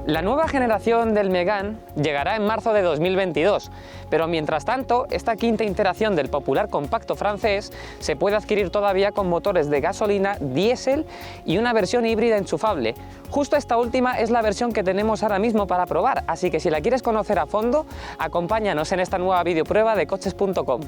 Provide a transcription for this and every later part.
La nueva generación del Megane llegará en marzo de 2022, pero mientras tanto, esta quinta iteración del popular compacto francés se puede adquirir todavía con motores de gasolina, diésel y una versión híbrida enchufable. Justo esta última es la versión que tenemos ahora mismo para probar, así que si la quieres conocer a fondo, acompáñanos en esta nueva videoprueba de coches.com.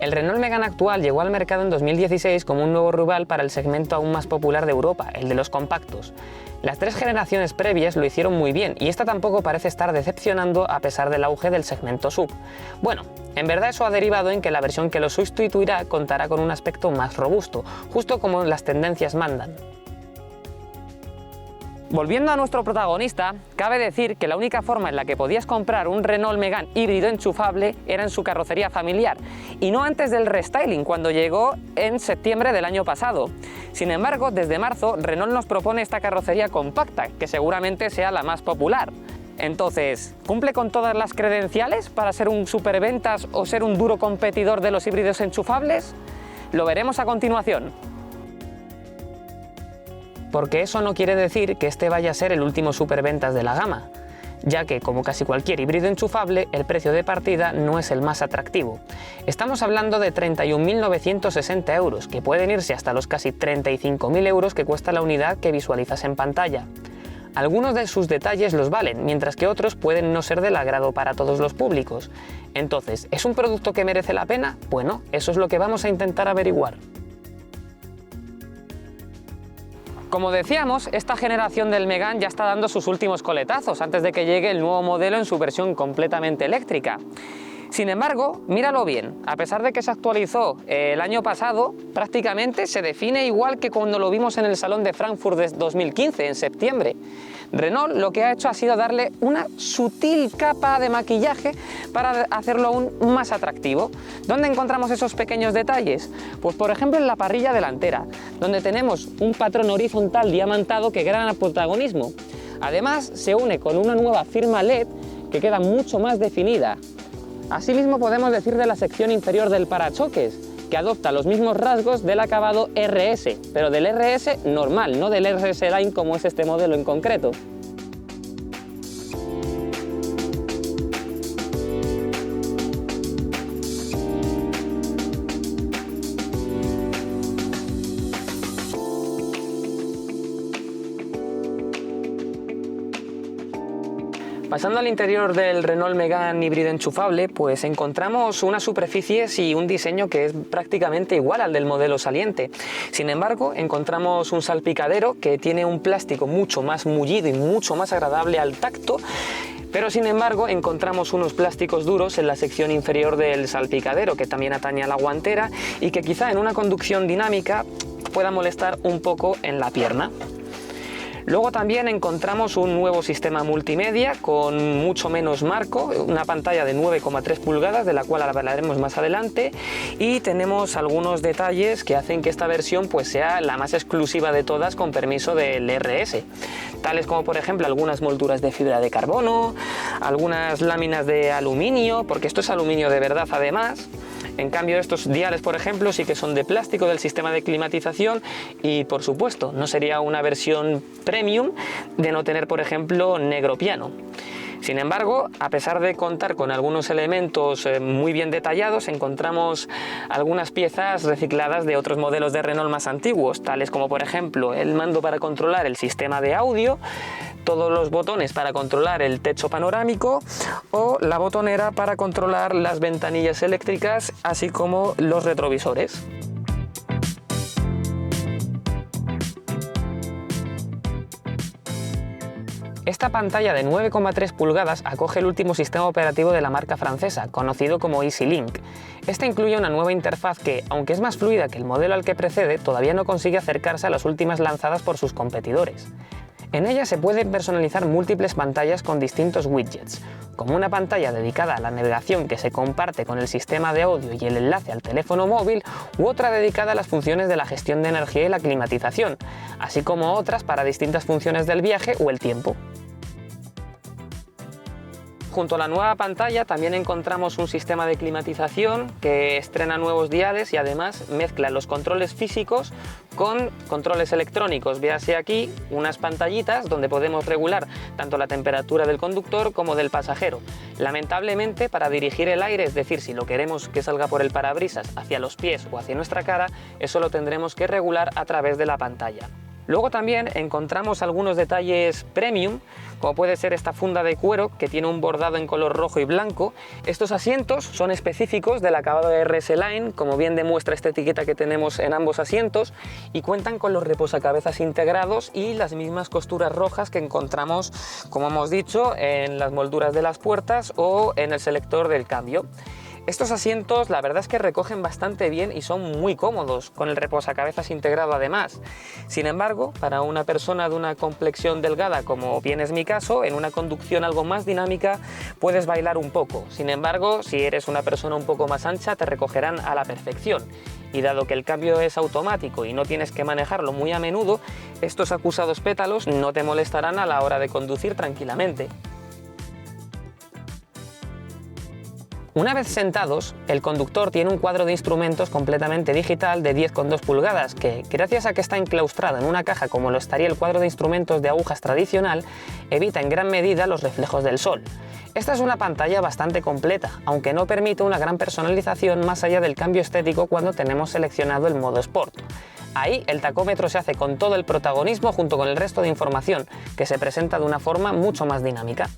El Renault Megane actual llegó al mercado en 2016 como un nuevo rival para el segmento aún más popular de Europa, el de los compactos. Las tres generaciones previas lo hicieron muy bien y esta tampoco parece estar decepcionando a pesar del auge del segmento SUV. Bueno, en verdad eso ha derivado en que la versión que lo sustituirá contará con un aspecto más robusto, justo como las tendencias mandan. Volviendo a nuestro protagonista, cabe decir que la única forma en la que podías comprar un Renault Megane híbrido enchufable era en su carrocería familiar, y no antes del restyling, cuando llegó en septiembre del año pasado. Sin embargo, desde marzo, Renault nos propone esta carrocería compacta, que seguramente sea la más popular. Entonces, ¿cumple con todas las credenciales para ser un superventas o ser un duro competidor de los híbridos enchufables? Lo veremos a continuación. Porque eso no quiere decir que este vaya a ser el último superventas de la gama, ya que, como casi cualquier híbrido enchufable, el precio de partida no es el más atractivo. Estamos hablando de 31.960 euros, que pueden irse hasta los casi 35.000 euros que cuesta la unidad que visualizas en pantalla. Algunos de sus detalles los valen, mientras que otros pueden no ser del agrado para todos los públicos. Entonces, ¿es un producto que merece la pena? Bueno, eso es lo que vamos a intentar averiguar. Como decíamos, esta generación del Megane ya está dando sus últimos coletazos antes de que llegue el nuevo modelo en su versión completamente eléctrica. Sin embargo, míralo bien, a pesar de que se actualizó el año pasado, prácticamente se define igual que cuando lo vimos en el Salón de Frankfurt de 2015, en septiembre. Renault lo que ha hecho ha sido darle una sutil capa de maquillaje para hacerlo aún más atractivo. ¿Dónde encontramos esos pequeños detalles? Pues por ejemplo en la parrilla delantera, donde tenemos un patrón horizontal diamantado que gana protagonismo. Además, se une con una nueva firma LED que queda mucho más definida. Asimismo podemos decir de la sección inferior del parachoques, que adopta los mismos rasgos del acabado RS, pero del RS normal, no del RS Line como es este modelo en concreto. Pasando al interior del Renault Megane híbrido enchufable, pues encontramos unas superficies y un diseño que es prácticamente igual al del modelo saliente. Sin embargo, encontramos un salpicadero que tiene un plástico mucho más mullido y mucho más agradable al tacto, pero sin embargo encontramos unos plásticos duros en la sección inferior del salpicadero que también atañe a la guantera y que quizá en una conducción dinámica pueda molestar un poco en la pierna. Luego también encontramos un nuevo sistema multimedia con mucho menos marco, una pantalla de 9,3 pulgadas de la cual hablaremos más adelante, y tenemos algunos detalles que hacen que esta versión pues sea la más exclusiva de todas con permiso del RS, tales como por ejemplo algunas molduras de fibra de carbono, algunas láminas de aluminio, porque esto es aluminio de verdad además. En cambio estos diales por ejemplo sí que son de plástico del sistema de climatización y por supuesto no sería una versión premium de no tener por ejemplo negro piano. Sin embargo, a pesar de contar con algunos elementos muy bien detallados, encontramos algunas piezas recicladas de otros modelos de Renault más antiguos, tales como por ejemplo el mando para controlar el sistema de audio, todos los botones para controlar el techo panorámico o la botonera para controlar las ventanillas eléctricas, así como los retrovisores. Esta pantalla de 9,3 pulgadas acoge el último sistema operativo de la marca francesa, conocido como EasyLink. Esta incluye una nueva interfaz que, aunque es más fluida que el modelo al que precede, todavía no consigue acercarse a las últimas lanzadas por sus competidores. En ella se pueden personalizar múltiples pantallas con distintos widgets, como una pantalla dedicada a la navegación que se comparte con el sistema de audio y el enlace al teléfono móvil, u otra dedicada a las funciones de la gestión de energía y la climatización, así como otras para distintas funciones del viaje o el tiempo. Junto a la nueva pantalla también encontramos un sistema de climatización que estrena nuevos diales y además mezcla los controles físicos con controles electrónicos. Véase aquí unas pantallitas donde podemos regular tanto la temperatura del conductor como del pasajero. Lamentablemente, para dirigir el aire, es decir, si lo queremos que salga por el parabrisas hacia los pies o hacia nuestra cara, eso lo tendremos que regular a través de la pantalla. Luego también encontramos algunos detalles premium, como puede ser esta funda de cuero que tiene un bordado en color rojo y blanco. Estos asientos son específicos del acabado de RS Line, como bien demuestra esta etiqueta que tenemos en ambos asientos, y cuentan con los reposacabezas integrados y las mismas costuras rojas que encontramos, como hemos dicho, en las molduras de las puertas o en el selector del cambio. Estos asientos la verdad es que recogen bastante bien y son muy cómodos, con el reposacabezas integrado además. Sin embargo, para una persona de una complexión delgada, como bien es mi caso, en una conducción algo más dinámica puedes bailar un poco. Sin embargo, si eres una persona un poco más ancha, te recogerán a la perfección. Y dado que el cambio es automático y no tienes que manejarlo muy a menudo, estos acusados pétalos no te molestarán a la hora de conducir tranquilamente. Una vez sentados, el conductor tiene un cuadro de instrumentos completamente digital de 10,2 pulgadas que, gracias a que está enclaustrado en una caja como lo estaría el cuadro de instrumentos de agujas tradicional, evita en gran medida los reflejos del sol. Esta es una pantalla bastante completa, aunque no permite una gran personalización más allá del cambio estético cuando tenemos seleccionado el modo Sport. Ahí el tacómetro se hace con todo el protagonismo junto con el resto de información, que se presenta de una forma mucho más dinámica.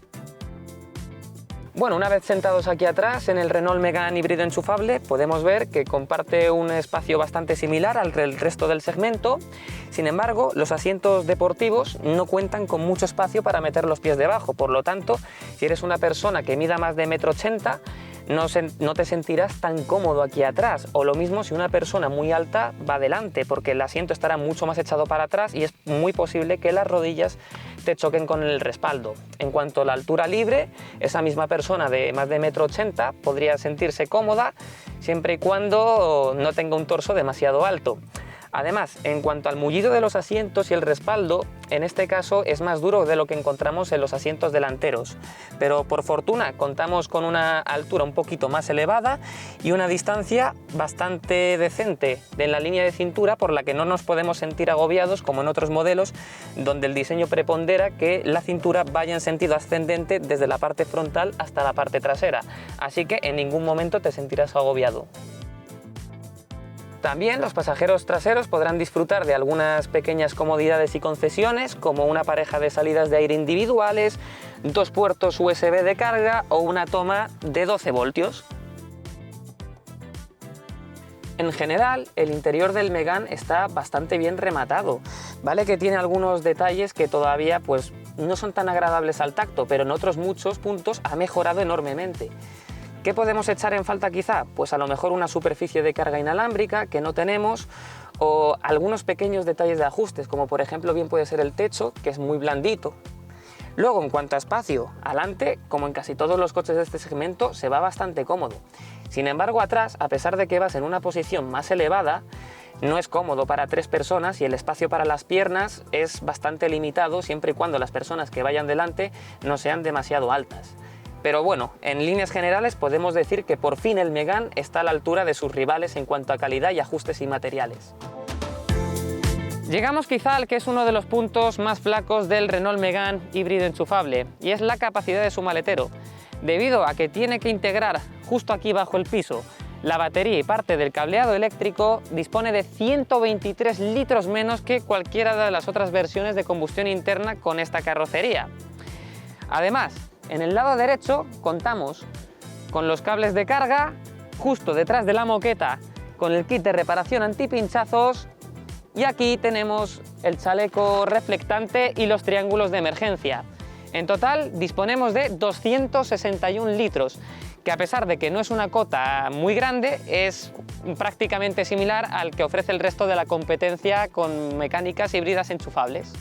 Bueno, una vez sentados aquí atrás en el Renault Megane híbrido enchufable, podemos ver que comparte un espacio bastante similar al resto del segmento. Sin embargo, los asientos deportivos no cuentan con mucho espacio para meter los pies debajo, por lo tanto, si eres una persona que mida más de 1,80 m, no te sentirás tan cómodo aquí atrás, o lo mismo si una persona muy alta va adelante, porque el asiento estará mucho más echado para atrás y es muy posible que las rodillas te choquen con el respaldo. En cuanto a la altura libre, esa misma persona de más de 1,80 m podría sentirse cómoda siempre y cuando no tenga un torso demasiado alto. Además, en cuanto al mullido de los asientos y el respaldo, en este caso es más duro de lo que encontramos en los asientos delanteros, pero por fortuna contamos con una altura un poquito más elevada y una distancia bastante decente en la línea de cintura, por la que no nos podemos sentir agobiados como en otros modelos donde el diseño prepondera que la cintura vaya en sentido ascendente desde la parte frontal hasta la parte trasera, así que en ningún momento te sentirás agobiado. También los pasajeros traseros podrán disfrutar de algunas pequeñas comodidades y concesiones, como una pareja de salidas de aire individuales, 2 puertos USB de carga o una toma de 12 voltios. En general, el interior del Megane está bastante bien rematado. Vale que tiene algunos detalles que todavía no son tan agradables al tacto, pero en otros muchos puntos ha mejorado enormemente. ¿Qué podemos echar en falta quizá? Pues a lo mejor una superficie de carga inalámbrica que no tenemos, o algunos pequeños detalles de ajustes, como por ejemplo bien puede ser el techo, que es muy blandito. Luego, en cuanto a espacio, adelante, como en casi todos los coches de este segmento, se va bastante cómodo. Sin embargo, atrás, a pesar de que vas en una posición más elevada, no es cómodo para 3 personas y el espacio para las piernas es bastante limitado siempre y cuando las personas que vayan delante no sean demasiado altas. Pero bueno, en líneas generales podemos decir que por fin el Megane está a la altura de sus rivales en cuanto a calidad y ajustes y materiales. Llegamos quizá al que es uno de los puntos más flacos del Renault Megane híbrido enchufable, y es la capacidad de su maletero. Debido a que tiene que integrar justo aquí bajo el piso la batería y parte del cableado eléctrico, dispone de 123 litros menos que cualquiera de las otras versiones de combustión interna con esta carrocería. Además, en el lado derecho contamos con los cables de carga, justo detrás de la moqueta con el kit de reparación antipinchazos, y aquí tenemos el chaleco reflectante y los triángulos de emergencia. En total disponemos de 261 litros, que a pesar de que no es una cota muy grande, es prácticamente similar al que ofrece el resto de la competencia con mecánicas híbridas enchufables.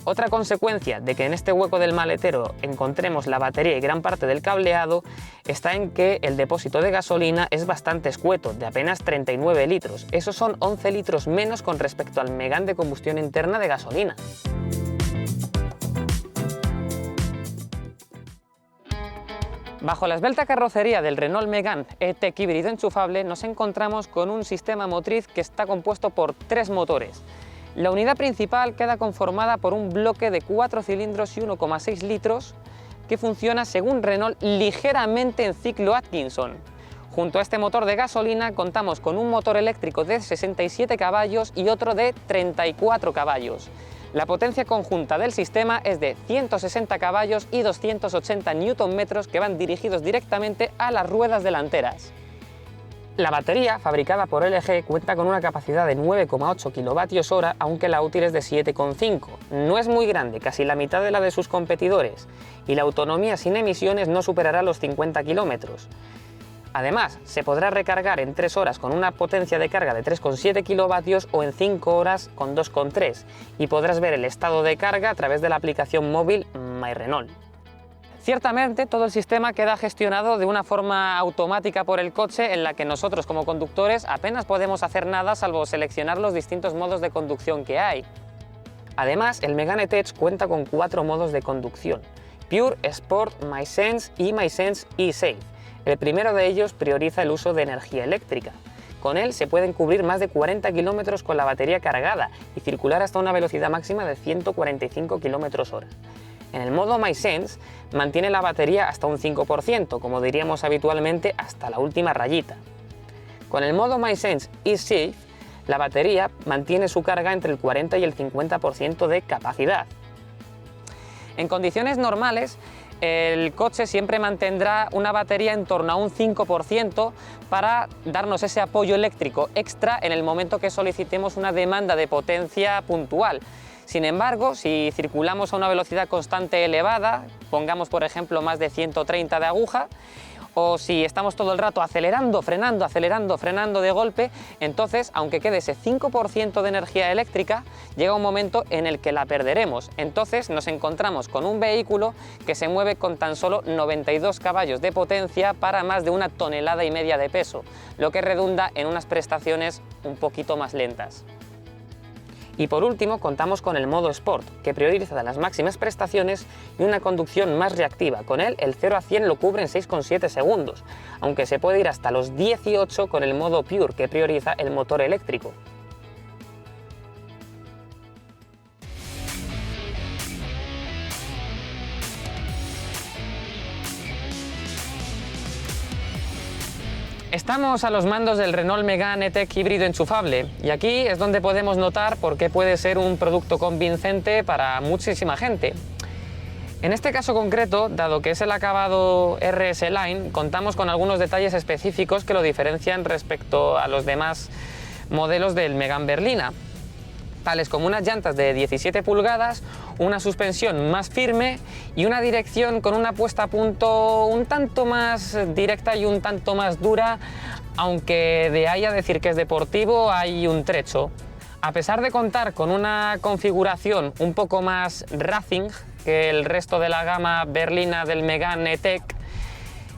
Otra consecuencia de que en este hueco del maletero encontremos la batería y gran parte del cableado está en que el depósito de gasolina es bastante escueto, de apenas 39 litros. Esos son 11 litros menos con respecto al Megane de combustión interna de gasolina. Bajo la esbelta carrocería del Renault Megane E-Tech híbrido enchufable nos encontramos con un sistema motriz que está compuesto por 3 motores. La unidad principal queda conformada por un bloque de 4 cilindros y 1,6 litros que funciona según Renault ligeramente en ciclo Atkinson. Junto a este motor de gasolina contamos con un motor eléctrico de 67 caballos y otro de 34 caballos. La potencia conjunta del sistema es de 160 caballos y 280 Nm que van dirigidos directamente a las ruedas delanteras. La batería, fabricada por LG, cuenta con una capacidad de 9,8 kWh, aunque la útil es de 7,5. No es muy grande, casi la mitad de la de sus competidores, y la autonomía sin emisiones no superará los 50 km. Además, se podrá recargar en 3 horas con una potencia de carga de 3,7 kW o en 5 horas con 2,3, y podrás ver el estado de carga a través de la aplicación móvil MyRenault. Ciertamente, todo el sistema queda gestionado de una forma automática por el coche, en la que nosotros como conductores apenas podemos hacer nada salvo seleccionar los distintos modos de conducción que hay. Además, el Megane E-Tech cuenta con 4 modos de conducción: Pure, Sport, MySense y MySense eSafe. El primero de ellos prioriza el uso de energía eléctrica. Con él se pueden cubrir más de 40 km con la batería cargada y circular hasta una velocidad máxima de 145 km/h. En el modo MySense mantiene la batería hasta un 5%, como diríamos habitualmente hasta la última rayita. Con el modo MySense eSafe, la batería mantiene su carga entre el 40 y el 50% de capacidad. En condiciones normales, el coche siempre mantendrá una batería en torno a un 5% para darnos ese apoyo eléctrico extra en el momento que solicitemos una demanda de potencia puntual. Sin embargo, si circulamos a una velocidad constante elevada, pongamos por ejemplo más de 130 de aguja, o si estamos todo el rato acelerando, frenando de golpe, entonces, aunque quede ese 5% de energía eléctrica, llega un momento en el que la perderemos. Entonces nos encontramos con un vehículo que se mueve con tan solo 92 caballos de potencia para más de 1,5 toneladas de peso, lo que redunda en unas prestaciones un poquito más lentas. Y por último contamos con el modo Sport, que prioriza las máximas prestaciones y una conducción más reactiva. Con él el 0 a 100 lo cubre en 6,7 segundos, aunque se puede ir hasta los 18 con el modo Pure, que prioriza el motor eléctrico. Estamos a los mandos del Renault Megane E-Tech híbrido enchufable, y aquí es donde podemos notar por qué puede ser un producto convincente para muchísima gente. En este caso concreto, dado que es el acabado RS Line, contamos con algunos detalles específicos que lo diferencian respecto a los demás modelos del Megane Berlina, tales como unas llantas de 17 pulgadas, una suspensión más firme y una dirección con una puesta a punto un tanto más directa y un tanto más dura, aunque de ahí a decir que es deportivo hay un trecho. A pesar de contar con una configuración un poco más racing que el resto de la gama berlina del Megane E-Tech,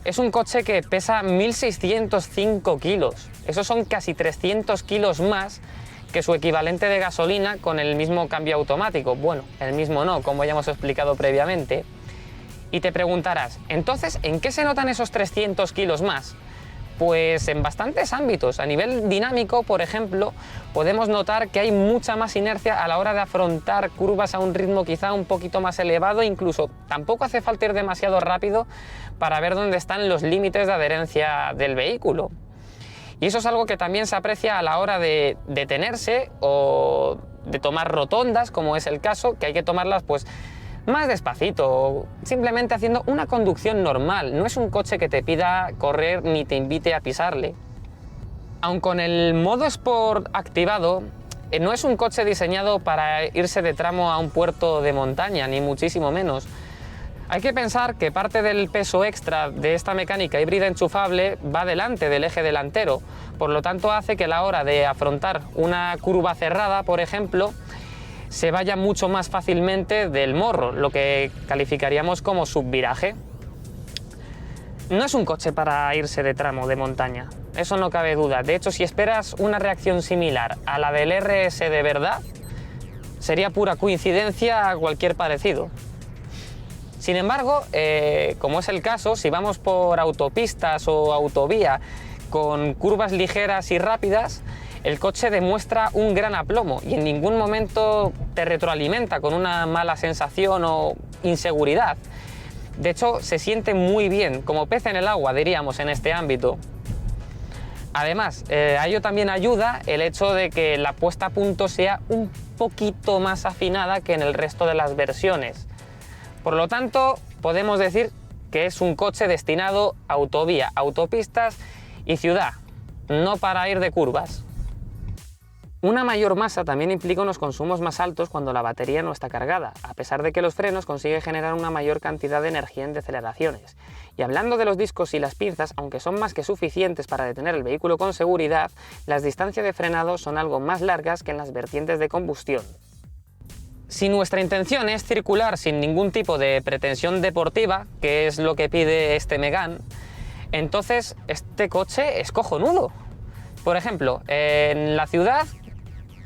es un coche que pesa 1.605 kilos. Esos son casi 300 kilos más que su equivalente de gasolina con el mismo cambio automático. Bueno, el mismo no, como ya hemos explicado previamente. Y te preguntarás, entonces, ¿en qué se notan esos 300 kilos más? Pues en bastantes ámbitos. A nivel dinámico, por ejemplo, podemos notar que hay mucha más inercia a la hora de afrontar curvas a un ritmo quizá un poquito más elevado, incluso tampoco hace falta ir demasiado rápido para ver dónde están los límites de adherencia del vehículo. Y eso es algo que también se aprecia a la hora de detenerse o de tomar rotondas, como es el caso, que hay que tomarlas pues más despacito, simplemente haciendo una conducción normal. No es un coche que te pida correr ni te invite a pisarle. Aun con el modo Sport activado, no es un coche diseñado para irse de tramo a un puerto de montaña, ni muchísimo menos. Hay que pensar que parte del peso extra de esta mecánica híbrida enchufable va delante del eje delantero, por lo tanto hace que a la hora de afrontar una curva cerrada, por ejemplo, se vaya mucho más fácilmente del morro, lo que calificaríamos como subviraje. No es un coche para irse de tramo de montaña, eso no cabe duda. De hecho, si esperas una reacción similar a la del RS de verdad, sería pura coincidencia cualquier parecido. Sin embargo, como es el caso, si vamos por autopistas o autovía con curvas ligeras y rápidas, el coche demuestra un gran aplomo y en ningún momento te retroalimenta con una mala sensación o inseguridad. De hecho, se siente muy bien, como pez en el agua, diríamos, en este ámbito. Además, a ello también ayuda el hecho de que la puesta a punto sea un poquito más afinada que en el resto de las versiones. Por lo tanto, podemos decir que es un coche destinado a autovía, autopistas y ciudad, no para ir de curvas. Una mayor masa también implica unos consumos más altos cuando la batería no está cargada, a pesar de que los frenos consiguen generar una mayor cantidad de energía en deceleraciones. Y hablando de los discos y las pinzas, aunque son más que suficientes para detener el vehículo con seguridad, las distancias de frenado son algo más largas que en las vertientes de combustión. Si nuestra intención es circular sin ningún tipo de pretensión deportiva, que es lo que pide este Megane, entonces este coche es cojonudo. Por ejemplo, en la ciudad,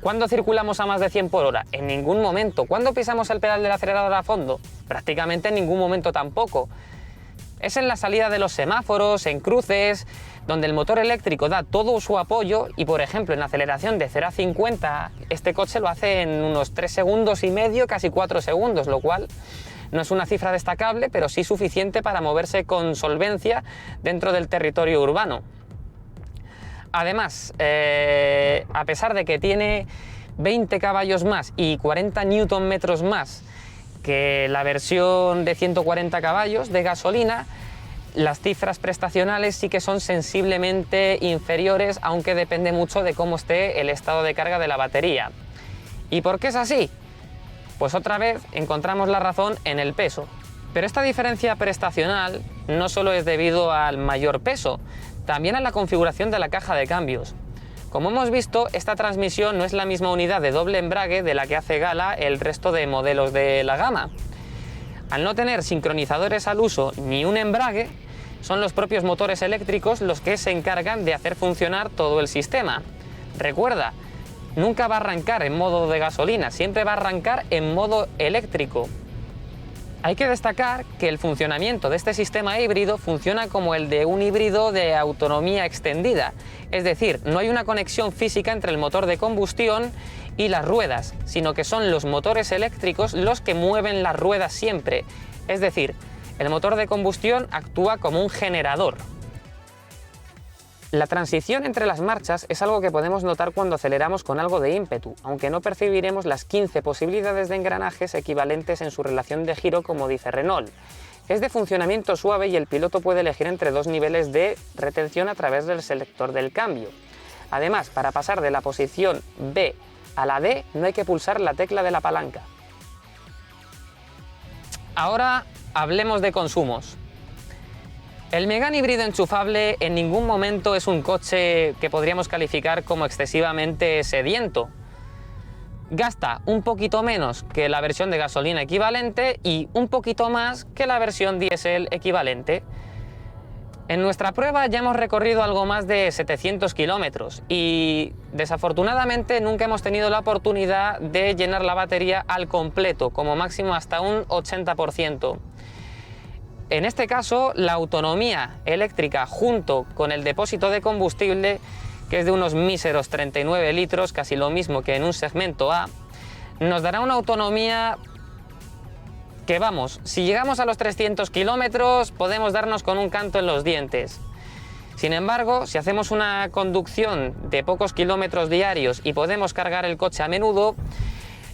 ¿cuándo circulamos a más de 100 por hora? En ningún momento. ¿Cuándo pisamos el pedal del acelerador a fondo? Prácticamente en ningún momento tampoco. Es en la salida de los semáforos, en cruces, donde el motor eléctrico da todo su apoyo y, por ejemplo, en la aceleración de 0 a 50, este coche lo hace en unos 3 segundos y medio, casi 4 segundos, lo cual no es una cifra destacable, pero sí suficiente para moverse con solvencia dentro del territorio urbano. Además, a pesar de que tiene 20 caballos más y 40 Nm más que la versión de 140 caballos de gasolina, las cifras prestacionales sí que son sensiblemente inferiores, aunque depende mucho de cómo esté el estado de carga de la batería. ¿Y por qué es así? Pues otra vez encontramos la razón en el peso. Pero esta diferencia prestacional no solo es debido al mayor peso, también a la configuración de la caja de cambios. Como hemos visto, esta transmisión no es la misma unidad de doble embrague de la que hace gala el resto de modelos de la gama. Al no tener sincronizadores al uso ni un embrague, son los propios motores eléctricos los que se encargan de hacer funcionar todo el sistema. Recuerda, nunca va a arrancar en modo de gasolina, siempre va a arrancar en modo eléctrico. Hay que destacar que el funcionamiento de este sistema híbrido funciona como el de un híbrido de autonomía extendida, es decir, no hay una conexión física entre el motor de combustión y las ruedas, sino que son los motores eléctricos los que mueven las ruedas siempre, es decir, el motor de combustión actúa como un generador. La transición entre las marchas es algo que podemos notar cuando aceleramos con algo de ímpetu, aunque no percibiremos las 15 posibilidades de engranajes equivalentes en su relación de giro como dice Renault. Es de funcionamiento suave y el piloto puede elegir entre dos niveles de retención a través del selector del cambio. Además, para pasar de la posición B a la D no hay que pulsar la tecla de la palanca. Ahora hablemos de consumos. El Megane híbrido enchufable en ningún momento es un coche que podríamos calificar como excesivamente sediento. Gasta un poquito menos que la versión de gasolina equivalente y un poquito más que la versión diésel equivalente. En nuestra prueba ya hemos recorrido algo más de 700 kilómetros y desafortunadamente nunca hemos tenido la oportunidad de llenar la batería al completo, como máximo hasta un 80%. En este caso, la autonomía eléctrica junto con el depósito de combustible, que es de unos míseros 39 litros, casi lo mismo que en un segmento A, nos dará una autonomía que vamos, si llegamos a los 300 kilómetros podemos darnos con un canto en los dientes. Sin embargo, si hacemos una conducción de pocos kilómetros diarios y podemos cargar el coche a menudo,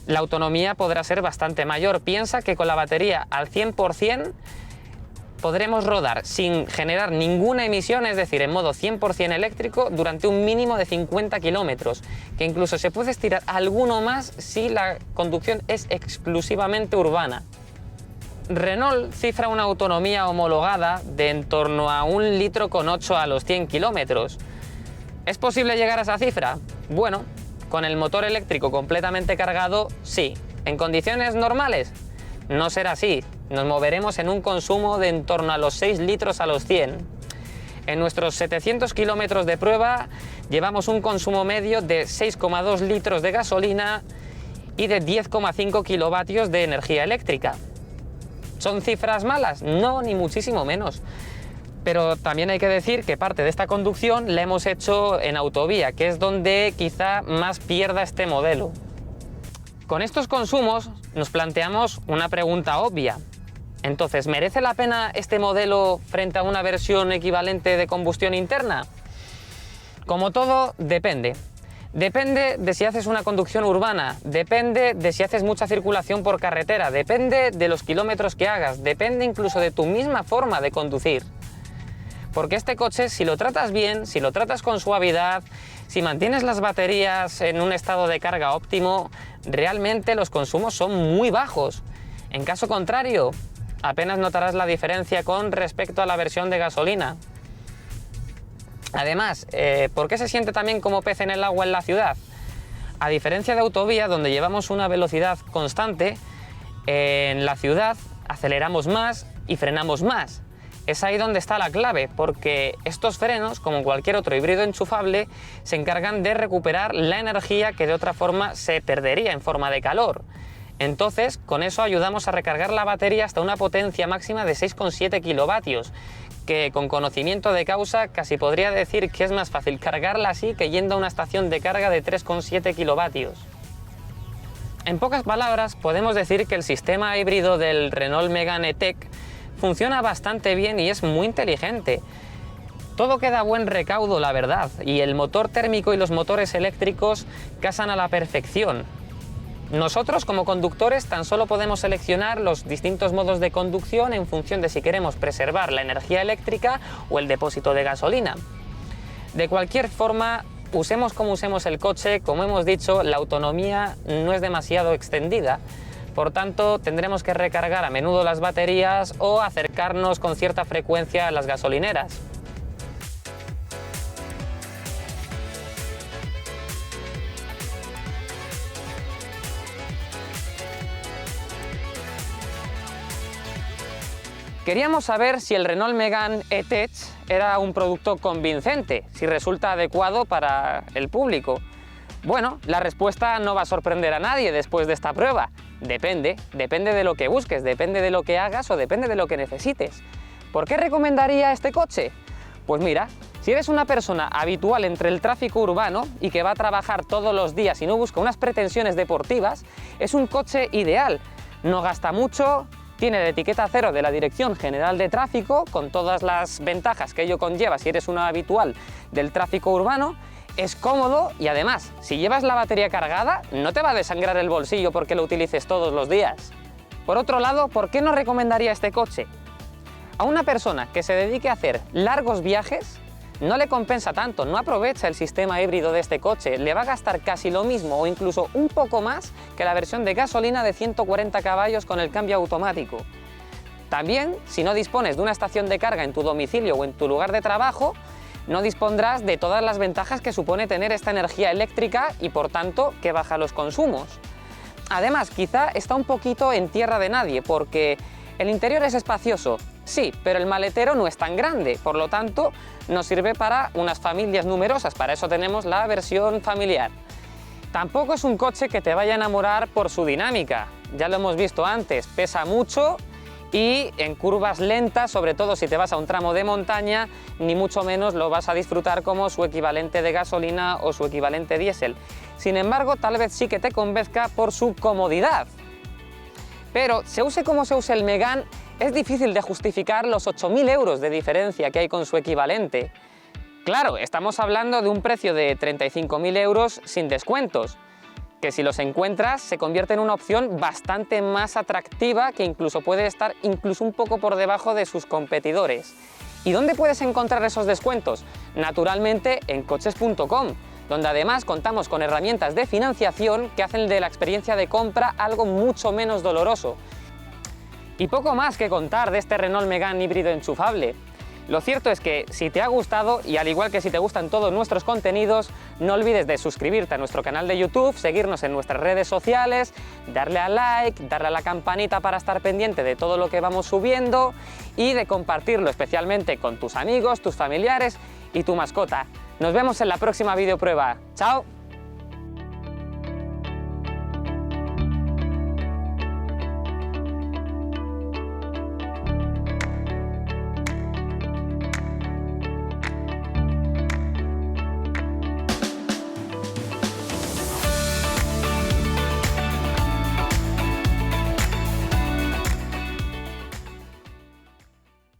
la autonomía podrá ser bastante mayor. Piensa que con la batería al 100%, podremos rodar sin generar ninguna emisión, es decir, en modo 100% eléctrico durante un mínimo de 50 kilómetros, que incluso se puede estirar alguno más si la conducción es exclusivamente urbana. Renault cifra una autonomía homologada de en torno a 1,8 litros a los 100 kilómetros. ¿Es posible llegar a esa cifra? Bueno, con el motor eléctrico completamente cargado, sí. ¿En condiciones normales? No será así. Nos moveremos en un consumo de en torno a los 6 litros a los 100. En nuestros 700 kilómetros de prueba llevamos un consumo medio de 6,2 litros de gasolina y de 10,5 kilovatios de energía eléctrica. ¿Son cifras malas? No, ni muchísimo menos. Pero también hay que decir que parte de esta conducción la hemos hecho en autovía, que es donde quizá más pierda este modelo. Con estos consumos nos planteamos una pregunta obvia. Entonces, ¿merece la pena este modelo frente a una versión equivalente de combustión interna? Como todo, depende. Depende de si haces una conducción urbana, depende de si haces mucha circulación por carretera, depende de los kilómetros que hagas, depende incluso de tu misma forma de conducir. Porque este coche, si lo tratas bien, si lo tratas con suavidad, si mantienes las baterías en un estado de carga óptimo, realmente los consumos son muy bajos. En caso contrario, apenas notarás la diferencia con respecto a la versión de gasolina. Además, ¿por qué se siente también como pez en el agua en la ciudad? A diferencia de autovía, donde llevamos una velocidad constante, en la ciudad aceleramos más y frenamos más. Es ahí donde está la clave, porque estos frenos, como cualquier otro híbrido enchufable, se encargan de recuperar la energía que de otra forma se perdería en forma de calor. Entonces, con eso ayudamos a recargar la batería hasta una potencia máxima de 6,7 kilovatios, que con conocimiento de causa casi podría decir que es más fácil cargarla así que yendo a una estación de carga de 3,7 kilovatios. En pocas palabras, podemos decir que el sistema híbrido del Renault Megane E-Tech funciona bastante bien y es muy inteligente. Todo queda a buen recaudo, la verdad, y el motor térmico y los motores eléctricos casan a la perfección. Nosotros, como conductores, tan solo podemos seleccionar los distintos modos de conducción en función de si queremos preservar la energía eléctrica o el depósito de gasolina. De cualquier forma, usemos como usemos el coche, como hemos dicho, la autonomía no es demasiado extendida. Por tanto, tendremos que recargar a menudo las baterías o acercarnos con cierta frecuencia a las gasolineras. Queríamos saber si el Renault Megane E-Tech era un producto convincente, si resulta adecuado para el público. Bueno, la respuesta no va a sorprender a nadie después de esta prueba. Depende de lo que busques, depende de lo que hagas o depende de lo que necesites. ¿Por qué recomendaría este coche? Pues mira, si eres una persona habitual entre el tráfico urbano y que va a trabajar todos los días y no busca unas pretensiones deportivas, es un coche ideal. No gasta mucho, tiene la etiqueta 0 de la Dirección General de Tráfico, con todas las ventajas que ello conlleva si eres una habitual del tráfico urbano. Es cómodo y además, si llevas la batería cargada, no te va a desangrar el bolsillo porque lo utilices todos los días. Por otro lado, ¿por qué no recomendaría este coche? A una persona que se dedique a hacer largos viajes, no le compensa tanto, no aprovecha el sistema híbrido de este coche, le va a gastar casi lo mismo o incluso un poco más que la versión de gasolina de 140 caballos con el cambio automático. También, si no dispones de una estación de carga en tu domicilio o en tu lugar de trabajo, no dispondrás de todas las ventajas que supone tener esta energía eléctrica y por tanto que baja los consumos. Además, quizá está un poquito en tierra de nadie porque el interior es espacioso, sí, pero el maletero no es tan grande, por lo tanto nos sirve para unas familias numerosas, para eso tenemos la versión familiar. Tampoco es un coche que te vaya a enamorar por su dinámica, ya lo hemos visto antes, pesa mucho y en curvas lentas, sobre todo si te vas a un tramo de montaña, ni mucho menos lo vas a disfrutar como su equivalente de gasolina o su equivalente diésel. Sin embargo, tal vez sí que te convenzca por su comodidad. Pero se use como se use el Megane, es difícil de justificar los 8.000 euros de diferencia que hay con su equivalente. Claro, estamos hablando de un precio de 35.000 euros sin descuentos, que si los encuentras se convierte en una opción bastante más atractiva que incluso puede estar incluso un poco por debajo de sus competidores. ¿Y dónde puedes encontrar esos descuentos? Naturalmente en coches.com, donde además contamos con herramientas de financiación que hacen de la experiencia de compra algo mucho menos doloroso. Y poco más que contar de este Renault Megane híbrido enchufable. Lo cierto es que si te ha gustado, y al igual que si te gustan todos nuestros contenidos, no olvides de suscribirte a nuestro canal de YouTube, seguirnos en nuestras redes sociales, darle a like, darle a la campanita para estar pendiente de todo lo que vamos subiendo y de compartirlo especialmente con tus amigos, tus familiares y tu mascota. Nos vemos en la próxima videoprueba. ¡Chao!